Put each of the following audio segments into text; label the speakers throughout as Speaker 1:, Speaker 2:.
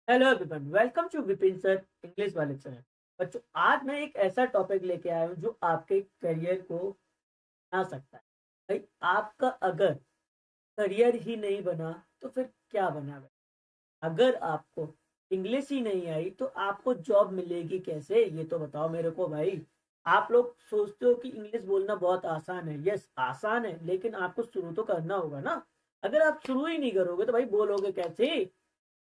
Speaker 1: Hello everyone, welcome to Vipin sir English वाले चैनल। बच्चों, आज मैं एक ऐसा टॉपिक लेके आया हूँ जो आपके करियर को बना सकता है। भाई, आपका अगर करियर ही नहीं बना तो फिर क्या बना भाई? अगर आपको इंग्लिश ही नहीं आई तो आपको जॉब मिलेगी कैसे, ये तो बताओ मेरे को भाई। आप लोग सोचते हो कि इंग्लिश बोलना बहुत आसान है। यस, आसान है, लेकिन आपको शुरू तो करना होगा ना। अगर आप शुरू ही नहीं करोगे तो भाई बोलोगे कैसे?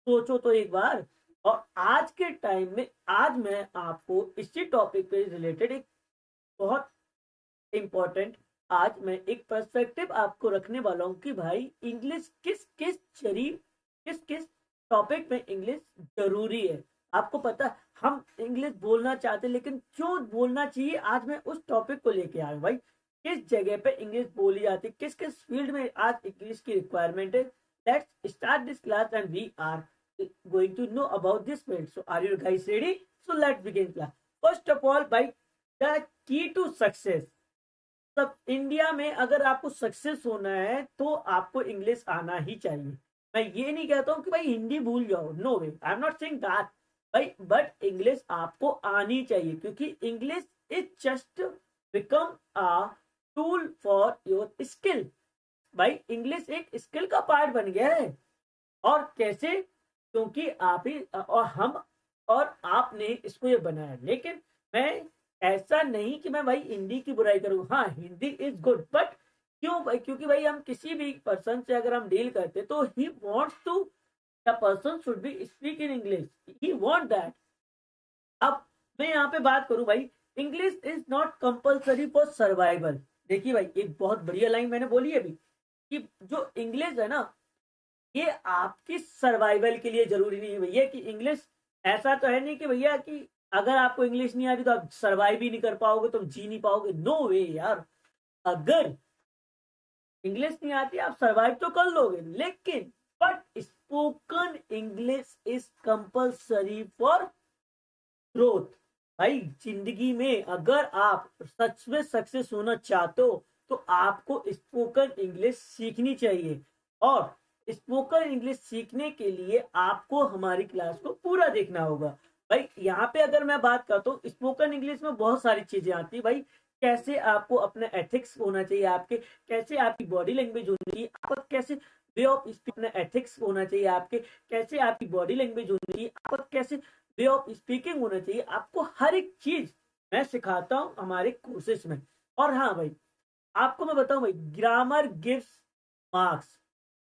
Speaker 1: सोचो तो एक बार। और आज के टाइम में आज मैं आपको इसी टॉपिक पे रिलेटेड एक बहुत इंपॉर्टेंट, आज मैं एक पर्सपेक्टिव आपको रखने वाला हूँ कि भाई इंग्लिश किस किस शरीर किस किस टॉपिक में इंग्लिश जरूरी है। आपको पता है, हम इंग्लिश बोलना चाहते हैं लेकिन क्यों बोलना चाहिए, आज मैं उस टॉपिक को लेके आया हूँ भाई। किस जगह पे इंग्लिश बोली जाती है, किस किस फील्ड में आज इंग्लिश की रिक्वायरमेंट है। Let's start this class and we are going to know about this field. So are you guys ready? So let's begin class. First of all, by the key to success, सब India में अगर आपको success होना है तो आपको English आना ही चाहिए। मैं ये नहीं कहता हूँ कि भाई हिंदी भूल जाओ, no way, I am not saying that भाई, बट इंग्लिश आपको आनी चाहिए क्योंकि English is just become a tool for your skill. भाई इंग्लिश एक स्किल का पार्ट बन गया है। और कैसे? क्योंकि आप ही और हम और आपने इसको ये बनाया। लेकिन मैं ऐसा नहीं कि मैं भाई हिंदी की बुराई करूँ। हाँ, हिंदी इज गुड, बट क्यों भाई? क्योंकि भाई हम किसी भी पर्सन से अगर हम डील करते तो he wants to, the person should be speak in English, he want that. अब मैं यहाँ पे बात करूं भाई, English is not compulsory for survival. देखिए भाई, एक बहुत बढ़िया लाइन मैंने बोली है अभी कि जो इंग्लिश है ना, ये आपकी सर्वाइवल के लिए जरूरी नहीं है भैया कि इंग्लिश। ऐसा तो है नहीं कि भैया कि अगर आपको इंग्लिश नहीं आती तो आप सर्वाइव ही नहीं कर पाओगे, तुम जी नहीं पाओगे। नो वे यार। अगर इंग्लिश नहीं आती आप सरवाइव तो कर लोगे, लेकिन but spoken English is compulsory for growth. भाई जिंदगी में अगर आप सच में सक्सेस होना चाहते हो तो आपको स्पोकन इंग्लिश सीखनी चाहिए। और स्पोकन इंग्लिश सीखने के लिए आपको हमारी क्लास को पूरा देखना होगा। भाई यहाँ पे अगर मैं बात करता हूँ, स्पोकन इंग्लिश में बहुत सारी चीजें आती है भाई। कैसे आपको अपना एथिक्स होना चाहिए, आपके कैसे आपकी बॉडी लैंग्वेज होनी चाहिए, आपका कैसे वे ऑफ स्पीक, अपना एथिक्स होना चाहिए आपके, कैसे आपकी बॉडी लैंग्वेज होनी चाहिए, आपका कैसे वे ऑफ स्पीकिंग होना चाहिए। आपको हर एक चीज मैं सिखाता हूँ हमारे कोर्सेज में। और हाँ भाई, आपको मैं बताऊं भाई, ग्रामर गिव्स मार्क्स।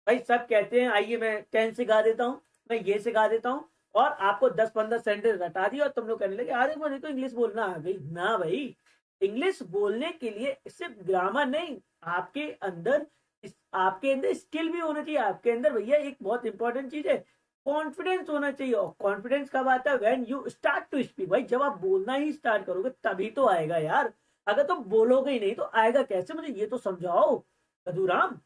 Speaker 1: भाई सब कहते हैं आइए मैं 10 सिखा देता हूँ, मैं ये सिखा देता हूँ और आपको 10-15 सेंटेंस रटा दिया और तुम लोग कहने लगे अरे मुझे तो इंग्लिश बोलना आ गई ना। भाई इंग्लिश बोलने के लिए सिर्फ ग्रामर नहीं, आपके अंदर आपके अंदर स्किल भी होना चाहिए। आपके अंदर भैया एक बहुत इंपॉर्टेंट चीज है, कॉन्फिडेंस होना चाहिए। और कॉन्फिडेंस कब आता है? When you start to speak. भाई जब आप बोलना ही स्टार्ट करोगे तभी तो आएगा यार। अगर तुम बोलोगे ही नहीं तो आएगा कैसे? मुझे ये तो समझाओ कदूराम,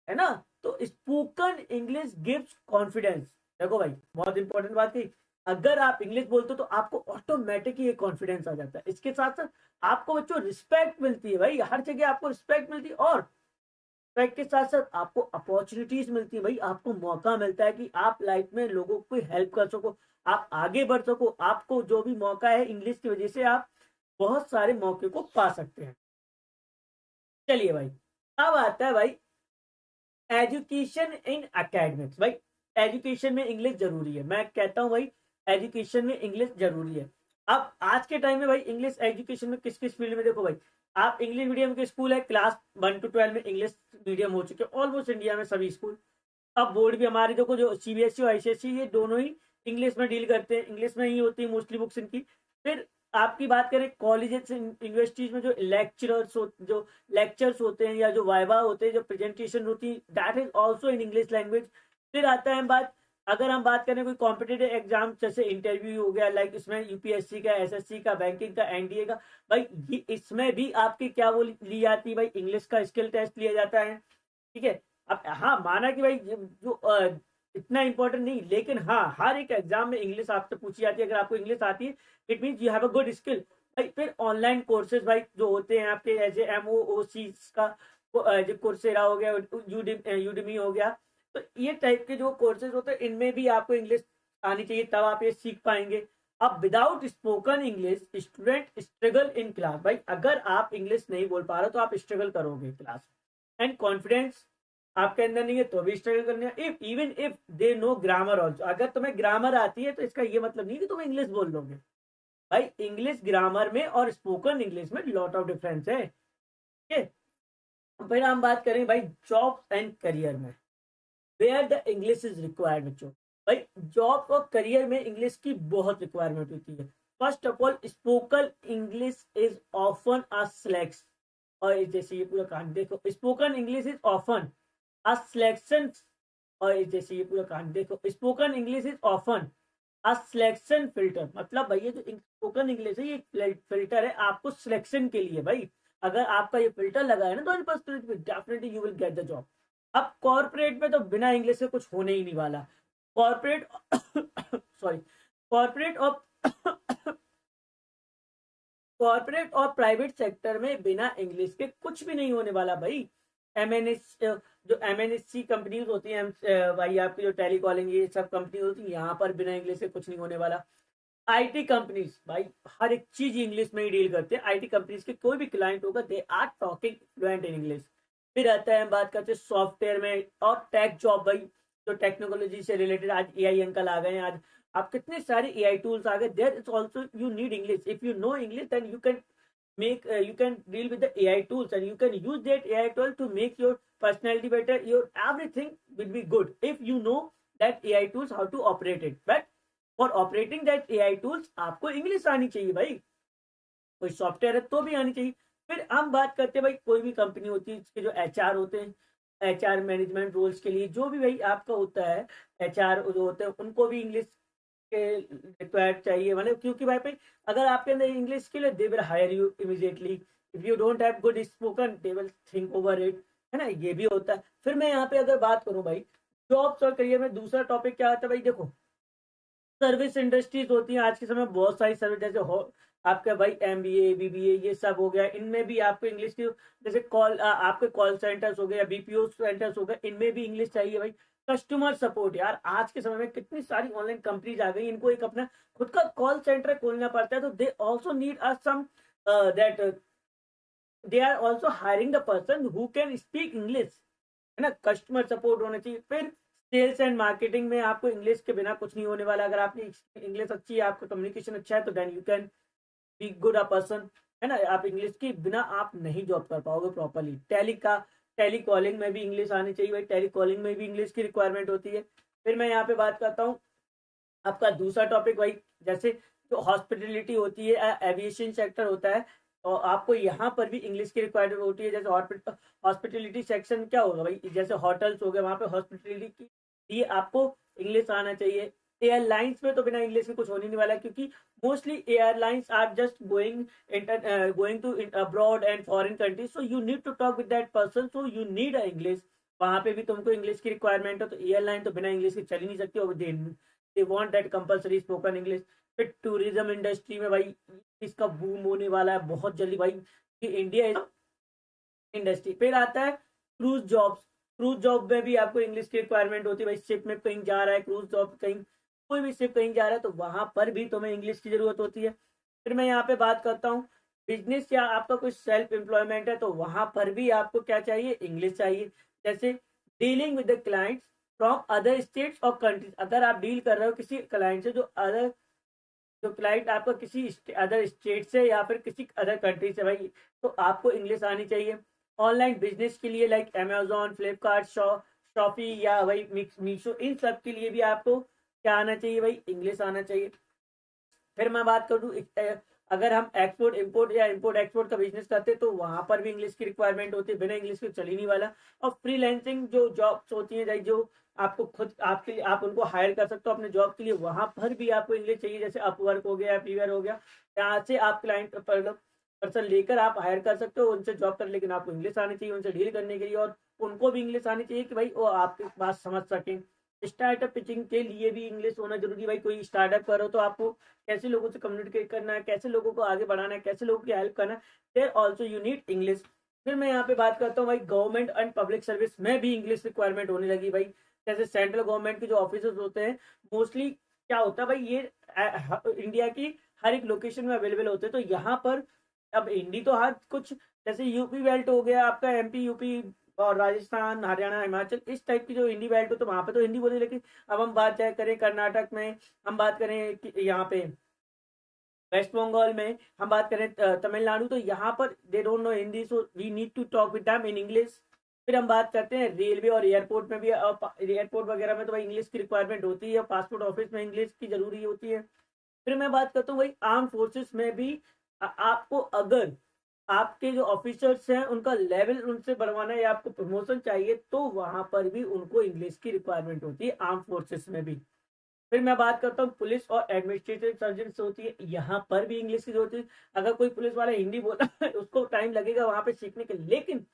Speaker 1: है ना। तो स्पोकन इंग्लिश गिव्स कॉन्फिडेंस। देखो भाई, बहुत इंपॉर्टेंट बात थी। अगर आप इंग्लिश बोलते हो तो आपको ऑटोमेटिकली एक कॉन्फिडेंस आ जाता है। इसके साथ साथ आपको बच्चों रिस्पेक्ट मिलती है भाई, हर जगह आपको रिस्पेक्ट मिलती है। और रिस्पेक्ट के साथ साथ आपको अपॉर्चुनिटीज मिलती है भाई, आपको मौका मिलता है कि आप लाइफ में लोगों को हेल्प कर सको, आप आगे बढ़ सको। आपको जो भी मौका है इंग्लिश की वजह से आप बहुत सारे मौके को पा सकते हैं। चलिए भाई, अब आता है भाई एजुकेशन इन एकेडमिक्स। भाई एजुकेशन में इंग्लिश जरूरी है, मैं कहता हूँ भाई एजुकेशन में इंग्लिश जरूरी है। अब आज के टाइम में भाई इंग्लिश एजुकेशन में किस किस फील्ड में, देखो भाई, आप इंग्लिश मीडियम के स्कूल है, क्लास 1 to 12 में इंग्लिश मीडियम हो चुके हैं ऑलमोस्ट इंडिया में सभी स्कूल। अब बोर्ड भी हमारे देखो, जो सीबीएसई और आईसीएसई, ये दोनों ही इंग्लिश में डील करते हैं, इंग्लिश में ही होती है मोस्टली बुक्स इनकी। फिर आपकी बात करें कॉलेजेस यूनिवर्सिटीज में, जो लेक्चर्स होते हैं या जो वाइवा होते हैं, जो प्रेजेंटेशन होती है, that is also in English language. फिर आता है बात, अगर हम बात करें कोई कॉम्पिटेटिव एग्जाम जैसे इंटरव्यू हो गया, लाइक इसमें यूपीएससी का, एसएससी का, बैंकिंग का, एनडीए का, भाई ये इसमें भी आपकी क्या वो ली जाती है भाई, इंग्लिश का स्किल टेस्ट लिया जाता है। ठीक है। अब हाँ, माना कि भाई जो इतना इंपॉर्टेंट नहीं, लेकिन हाँ हर एक एग्जाम में इंग्लिश आपसे पूछी जाती है। अगर आपको इंग्लिश आती है it mean you have a good skill. भाई फिर ऑनलाइन कोर्सेज भाई जो होते हैं आपके, एज एमओओसी का, जो कोर्सेरा हो गया, यूडमी हो गया, तो ये टाइप के जो कोर्सेज होते हैं इनमें भी आपको इंग्लिश आनी चाहिए, तब आप ये सीख पाएंगे। अब without spoken English student struggle in class. भाई अगर आप इंग्लिश नहीं बोल पा रहे तो आप स्ट्रगल करोगे क्लास। एंड कॉन्फिडेंस आपके अंदर नहीं है तो भी स्ट्रगल करना है। If even if they know grammar also, अगर तुम्हें ग्रामर आती है तो इसका ये मतलब नहीं कि तुम इंग्लिश बोल लोगे। भाई इंग्लिश ग्रामर में और स्पोकन इंग्लिश में लॉट ऑफ डिफरेंस है। ठीक है, फिर हम बात करें भाई जॉब एंड करियर में where the English is required बच्चों। भाई जॉब और करियर में इंग्लिश की बहुत रिक्वायरमेंट होती है। First of all spoken English is often a select, और जैसे ये पूरा कहानी देखो, spoken English is often a selection, और जैसे ये पूरा कहानी देखो, spoken English is often a selection filter. मतलब भाई ये जो स्पोकन इंग्लिश है ये फिल्टर है आपको सिलेक्शन के लिए। भाई अगर आपका ये फिल्टर लगा है ना तो definitely you will get the job. अब कॉर्पोरेट में तो बिना इंग्लिश के कुछ होने ही नहीं वाला। कॉर्पोरेट सॉरी, कॉर्पोरेट और कॉर्पोरेट और प्राइवेट सेक्टर में बिना इंग्लिश के कुछ भी नहीं होने वाला भाई। एमएनएस जो एमएनएससी कंपनीज होती हैं, भाई आपकी जो टेलीकॉलिंग ये सब कंपनी होती है, यहाँ पर बिना इंग्लिश के कुछ नहीं होने वाला। आईटी कंपनीज भाई हर एक चीज इंग्लिश में ही डील करते हैं। आईटी कंपनीज के कोई भी क्लाइंट होगा they are talking fluent in English. फिर आता है हम बात करते हैं सॉफ्टवेयर में और टेक जॉब। भाई जो टेक्नोलॉजी से रिलेटेड आज एआई अंकल आ गए हैं, आज आप कितने सारे एआई टूल्स आ गए, there is also you need English. If you know English then you can make you can deal with the AI tools and you can use that AI tool to make your personality better, your everything will be good if you know that AI tools how to operate it। But for operating that AI tools आपको English आनी चाहिए भाई, कोई software है तो भी आनी चाहिए। फिर हम बात करते हैं भाई कोई भी कंपनी होती है इसके जो एचआर होते हैं, एचआर मैनेजमेंट रोल्स के लिए जो भी भाई आपका होता है एचआर जो होते हैं उनको भी इंग्लिश के रिक्वायर्ड चाहिए। मतलब क्योंकि भाई अगर आपके अंदर इंग्लिश स्किल है they will hire you immediately. If you don't have good spoken they will think over it, है ना, ये भी होता है। फिर मैं यहाँ पे अगर बात करूँ भाई जॉब्स और करियर में दूसरा टॉपिक क्या आता है भाई, देखो सर्विस इंडस्ट्रीज होती हैं आज के समय बहुत सारी सर्विस, जैसे हो आपका भाई एमबीए बीबीए ये सब हो गया, इनमें भी आपको इंग्लिश की जैसे आपके कॉल सेंटर्स हो गए या बीपीओ सेंटर्स हो गए इनमें भी इंग्लिश चाहिए भाई। कस्टमर सपोर्ट, यार आज के समय में कितनी सारी ऑनलाइन कंपनीज आ गई, इनको एक अपना खुद का कॉल सेंटर खोलना पड़ता है, तो they also need some that they are also hiring the person who can speak English, है ना, कस्टमर सपोर्ट होना चाहिए। फिर सेल्स एंड मार्केटिंग में आपको इंग्लिश के बिना कुछ नहीं होने वाला। अगर आपकी इंग्लिश अच्छी है, आपका कम्युनिकेशन अच्छा है, तो then you can be good a person, है ना। आप इंग्लिश के बिना आप नहीं जॉब कर पाओगे प्रॉपरली। टेली कॉलिंग में भी इंग्लिश आनी चाहिए भाई, टेली कॉलिंग में भी इंग्लिश की रिक्वायरमेंट होती है। फिर मैं यहाँ पे बात करता हूँ आपका दूसरा टॉपिक भाई, जैसे जो हॉस्पिटलिटी होती है, एविएशन सेक्टर होता है, और आपको यहाँ पर भी इंग्लिश की रिक्वायरमेंट होती है। जैसे हॉस्पिटलिटी सेक्शन क्या होगा भाई, जैसे होटल्स हो गए वहाँ पे हॉस्पिटलिटी के लिए आपको इंग्लिश आना चाहिए। एयरलाइंस में तो बिना इंग्लिश के कुछ होने नहीं वाला, क्योंकि mostly airlines are just going to abroad and foreign countries, so you need to talk with that person, so you need English. वहाँ पे भी तुमको इंग्लिश की रिक्वायरमेंट है, तो एयरलाइन तो बिना इंग्लिश के चल ही नहीं सकती, और they want that compulsory spoken English. फिर टूरिज्म इंडस्ट्री में भाई इसका बूम होने वाला है बहुत जल्दी भाई, कि इंडिया इंडस्ट्री। फिर आता है क्रूज जॉब्स। क्रूज जॉब में भी आपको इंग्लिश की रिक्वायरमेंट होती है भाई, शिप में कहीं जा रहा है क्रूज जॉब, कहीं कोई भी शिप कहीं जा रहा है तो वहां पर भी तुम्हें इंग्लिश की जरूरत होती है। फिर मैं यहाँ पे बात करता हूँ बिजनेस या आपका कोई सेल्फ एम्प्लॉयमेंट है, तो वहां पर भी आपको क्या चाहिए, इंग्लिश चाहिए। जैसे dealing with the clients from other states और कंट्रीज, अगर आप डील कर रहे हो किसी क्लाइंट से जो क्लाइंट आपका किसी अदर स्टेट से या फिर किसी अदर कंट्री से भाई, तो आपको इंग्लिश आनी चाहिए। ऑनलाइन बिजनेस के लिए लाइक अमेजोन, फ्लिपकार्ट, शॉपी या भाई मीशो, इन सब के लिए भी आपको क्या आना चाहिए भाई, इंग्लिश आना चाहिए। फिर मैं बात करूँ अगर हम एक्सपोर्ट इंपोर्ट या इंपोर्ट एक्सपोर्ट का बिजनेस करते हैं तो वहां पर भी इंग्लिश की रिक्वायरमेंट होती है, बिना इंग्लिश के चल ही नहीं वाला। और फ्रीलांसिंग जो जॉब्स होती है जो आपको खुद आपके लिए आप उनको हायर कर सकते हो अपने जॉब के लिए, वहां पर भी आपको इंग्लिश चाहिए। जैसे अपवर्क हो गया, फ्रीवेयर हो गया, यहाँ से आप क्लाइंट पर्सन लेकर आप हायर कर सकते हो, उनसे जॉब कर, लेकिन आपको इंग्लिश आनी चाहिए उनसे डील करने के लिए, और उनको भी इंग्लिश आनी चाहिए कि भाई वो आपकी बात समझ सकें। स्टार्टअप पिचिंग के लिए भी इंग्लिश होना जरूरी। भाई कोई स्टार्टअप करो तो आपको कैसे लोगों से कम्युनिकेट करना है, कैसे लोगों को आगे बढ़ाना है, कैसे लोगों की हेल्प करना है, there also you need English. फिर मैं यहाँ पे बात करता हूँ भाई गवर्नमेंट एंड पब्लिक सर्विस में भी इंग्लिश रिक्वायरमेंट होने लगी भाई। जैसे सेंट्रल गवर्नमेंट के जो ऑफिसर्स होते हैं, मोस्टली क्या होता है भाई, ये इंडिया की हर एक लोकेशन में अवेलेबल होते हैं। तो यहाँ पर अब हिंदी तो हर कुछ, जैसे यूपी बेल्ट हो गया आपका, एमपी यूपी और राजस्थान हरियाणा हिमाचल, इस टाइप की जो हिंदी बेल्ट हो तो वहां पे तो हिंदी बोली। लेकिन अब हम बात चाहे करें कर्नाटक में, हम बात करें यहाँ पे वेस्ट बंगाल में, हम बात करें तमिलनाडु, तो यहाँ पर they don't know Hindi, so we need to talk with them in English. फिर हम बात करते हैं रेलवे और एयरपोर्ट में भी, एयरपोर्ट वगैरह में तो भाई इंग्लिश की रिक्वायरमेंट होती है, पासपोर्ट ऑफिस में इंग्लिश की जरूरी होती है। फिर मैं बात करता हूँ भाई आर्म फोर्सेस में भी, आपको अगर आपके जो ऑफिसर्स हैं उनका लेवल उनसे बढ़वाना है या आपको प्रमोशन चाहिए, तो वहां पर भी उनको इंग्लिश की रिक्वायरमेंट होती है आर्म फोर्सेस में भी। फिर मैं बात करता हूँ पुलिस और एडमिनिस्ट्रेटिव सर्जन होती है, यहाँ पर भी इंग्लिश की जरूरत है। अगर कोई पुलिस वाला हिंदी बोलता है उसको टाइम लगेगा वहां पे सीखने के, लेकिन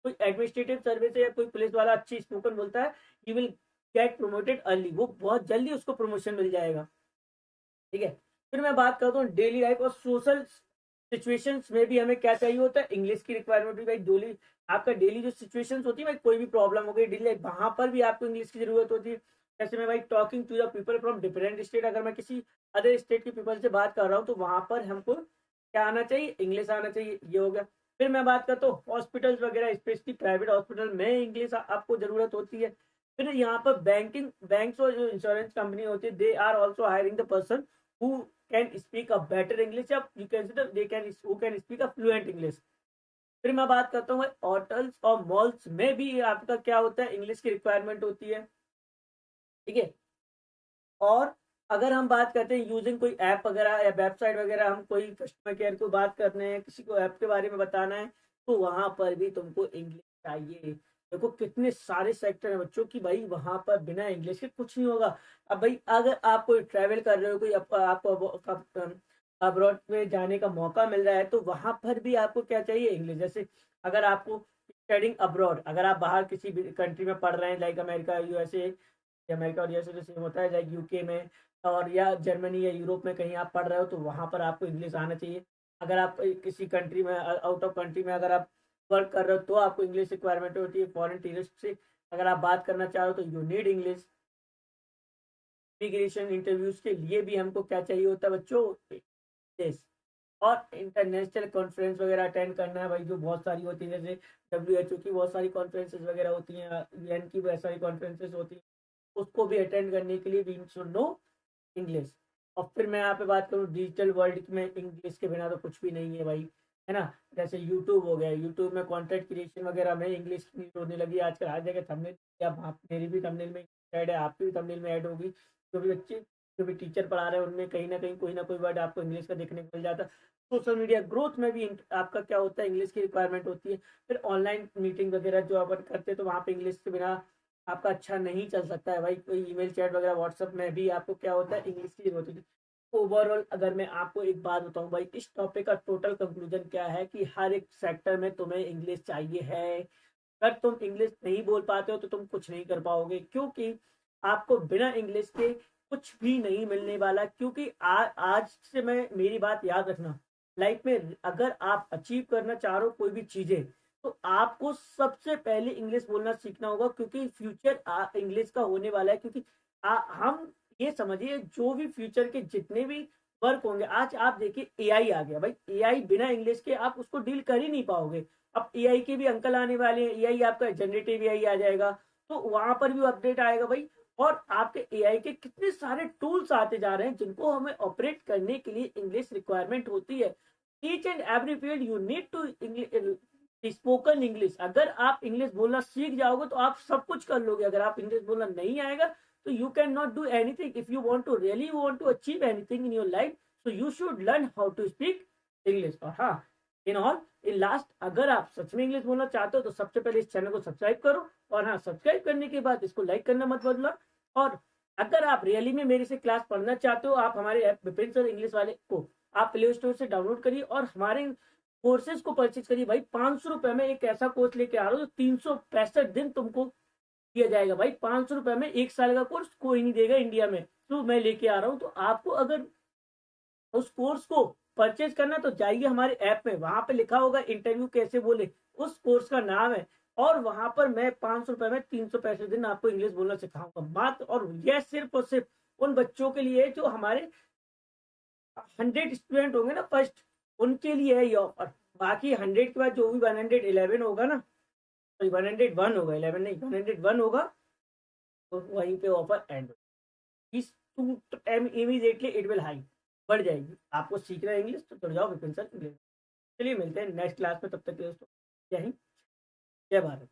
Speaker 1: कोई एडमिनिस्ट्रेटिव सर्विस या कोई पुलिस वाला अच्छी स्पोकन बोलता है, you will get promoted early, वो बहुत जल्दी उसको प्रमोशन मिल जाएगा। ठीक है। फिर मैं बात करता हूँ डेली लाइफ और सोशल सिचुएशंस में भी हमें क्या चाहिए होता है, इंग्लिश की रिक्वायरमेंट भी भाई। डेली आपका डेली जो सिचुएशंस होती है भाई, कोई भी प्रॉब्लम हो गई डेली लाइफ, वहां पर भी आपको इंग्लिश की जरूरत होती है। जैसे मैं भाई talking to the people from different state, अगर मैं किसी अदर स्टेट के पीपल से बात कर रहा हूँ तो वहां पर हमको क्या आना चाहिए, इंग्लिश आना चाहिए, ये हो गया। फिर मैं बात करता हूँ हॉस्पिटल्स वगैरह, स्पेशली प्राइवेट हॉस्पिटल में इंग्लिश आपको जरूरत होती है। फिर यहाँ पर बैंक्स और जो इंश्योरेंस कंपनी होती है, they are also hiring the person who can speak a better English, या you can say that they can who can speak a fluent English। फिर मैं बात करता हूँ होटल्स और मॉल्स में भी आपका क्या होता है, इंग्लिश की रिक्वायरमेंट होती है। ठीक है। और अगर हम बात करते हैं यूजिंग कोई ऐप वगैरह या वेबसाइट वगैरह, हम कोई कस्टमर केयर को बात करने हैं, किसी को ऐप के बारे में बताना है, तो वहां पर भी तुमको इंग्लिश चाहिए। देखो कितने सारे सेक्टर हैं बच्चों की भाई, वहां पर बिना इंग्लिश के कुछ नहीं होगा। अब भाई अगर आप कोई ट्रैवल कर रहे हो, कोई आपको अब्रॉड में जाने का मौका मिल रहा है, तो वहां पर भी आपको क्या चाहिए, इंग्लिश। जैसे अगर आपको स्टडिंग अब्रॉड, अगर आप बाहर किसी कंट्री में पढ़ रहे हैं, लाइक अमेरिका यूएसए, अमेरिका और यूएसए तो सेम होता है, लाइक यूके में और या जर्मनी या यूरोप में कहीं आप पढ़ रहे हो, तो वहां पर आपको इंग्लिश आना चाहिए। अगर आप किसी कंट्री में, आउट ऑफ कंट्री में अगर आप वर्क कर रहे हो, तो आपको इंग्लिश रिक्वायरमेंट होती है। फॉरेन टूरिस्ट से अगर आप बात करना चाह रहे हो तो you need English. Immigration interviews के लिए भी हमको क्या चाहिए होता है बच्चों, इंग्लिश। और इंटरनेशनल कॉन्फ्रेंस वगैरह अटेंड करना है भाई, जो बहुत सारी होती है, जैसे WHO की बहुत सारी कॉन्फ्रेंसेज वगैरह होती हैं, UN की बहुत सारी कॉन्फ्रेंसेज होती हैं, उसको भी अटेंड करने के लिए वी शुड नो इंग्लिश। और फिर मैं यहाँ पे बात करूँ डिजिटल वर्ल्ड में, इंग्लिश के बिना तो कुछ भी नहीं है भाई, है ना। जैसे यूट्यूब हो गया, यूट्यूब में कंटेंट क्रिएशन वगैरह में इंग्लिश की होने लगी आजकल, हर जगह थंबनेल, या मेरी भी थंबनेल में ऐड है, आपकी भी थंबनेल में ऐड होगी। जो भी बच्चे, जो भी टीचर पढ़ा रहे हैं, उनमें कहीं ना कहीं कोई ना कोई वर्ड आपको इंग्लिश का देखने को मिल जाता है। सोशल मीडिया ग्रोथ में भी आपका क्या होता है, इंग्लिश की रिक्वायरमेंट होती है। फिर ऑनलाइन मीटिंग वगैरह जो अपन करते हैं, तो वहाँ पे इंग्लिश के बिना आपका अच्छा नहीं चल सकता है भाई। कोई ईमेल चैट वगैरह व्हाट्सएप में भी आपको क्या होता है, इंग्लिश की जरूरत होती है। ओवरऑल अगर मैं आपको एक बात बताऊं भाई, इस टॉपिक का टोटल कंक्लूजन क्या है कि हर एक सेक्टर में तुम्हें इंग्लिश चाहिए है। अगर तुम इंग्लिश नहीं बोल पाते हो तो तुम कुछ नहीं कर पाओगे, क्योंकि आपको बिना इंग्लिश के कुछ भी नहीं मिलने वाला। क्योंकि आज से मैं, मेरी बात याद रखना, लाइफ में अगर आप अचीव करना चाह रहे हो कोई भी चीजें, तो आपको सबसे पहले इंग्लिश बोलना सीखना होगा, क्योंकि फ्यूचर इंग्लिश का होने वाला है। क्योंकि हम ये समझिए, जो भी फ्यूचर के जितने भी वर्क होंगे, आज आप देखिए एआई आ गया भाई, एआई बिना इंग्लिश के आप उसको डील कर ही नहीं पाओगे। अब एआई के भी अंकल आने वाले हैं, एआई आपका जनरेटिव एआई आ जाएगा, तो वहां पर भी अपडेट आएगा भाई। और आपके एआई के कितने सारे टूल्स आते जा रहे हैं, जिनको हमें ऑपरेट करने के लिए इंग्लिश रिक्वायरमेंट होती है। Each and every field you need to spoken English. अगर आप इंग्लिश बोलना सीख जाओगे तो आप सब कुछ कर लोगे। अगर आप इंग्लिश बोलना नहीं आएगा तो you cannot do anything. If you want to really want to achieve anything in your life, so you should learn how to speak English। और हाँ, इन ऑल इन लास्ट, अगर आप सच में इंग्लिश बोलना चाहते हो तो सबसे पहले इस चैनल को सब्सक्राइब करो, और हाँ, सब्सक्राइब करने के बाद इसको लाइक करना मत भूलना। और अगर आप रियली में मेरे से क्लास पढ़ना चाहते हो, आप हमारे ऐप विपिन सर इंग्लिश वाले को आप प्ले स्टोर से डाउनलोड करिए और हमारे कोर्सेज को परचेज करिए भाई। 500 रुपए में एक ऐसा कोर्स लेके आ रहा हूँ जो 365 दिन तुमको दिया जाएगा भाई। 500 रुपए में 1 साल का कोर्स कोई नहीं देगा इंडिया में, तो मैं लेके आ रहा हूँ। तो आपको अगर उस कोर्स को परचेज करना तो जाइए हमारे ऐप में, वहां पे लिखा होगा इंटरव्यू कैसे बोले, उस कोर्स का नाम है। और वहां पर मैं 500 रुपए में 300 दिन आपको इंग्लिश बोलना सिखाऊंगा मात्र, और यह सिर्फ और सिर्फ उन बच्चों के लिए जो हमारे 100 स्टूडेंट होंगे ना फर्स्ट, उनके लिए है ये ऑफर। बाकी 100 के बाद जो भी 111 होगा ना, सॉरी 101 होगा, 11 नहीं 101 होगा, तो वहीं पे ऑफर एंड। इस to time immediately it will high, बढ़ जाएगी। आपको सीखना है इंग्लिश तो जुड़ जाओ विपिन सर इंग्लिश। चलिए मिलते हैं नेक्स्ट क्लास में, तब तक के दोस्तों जय हिंद जय भारत।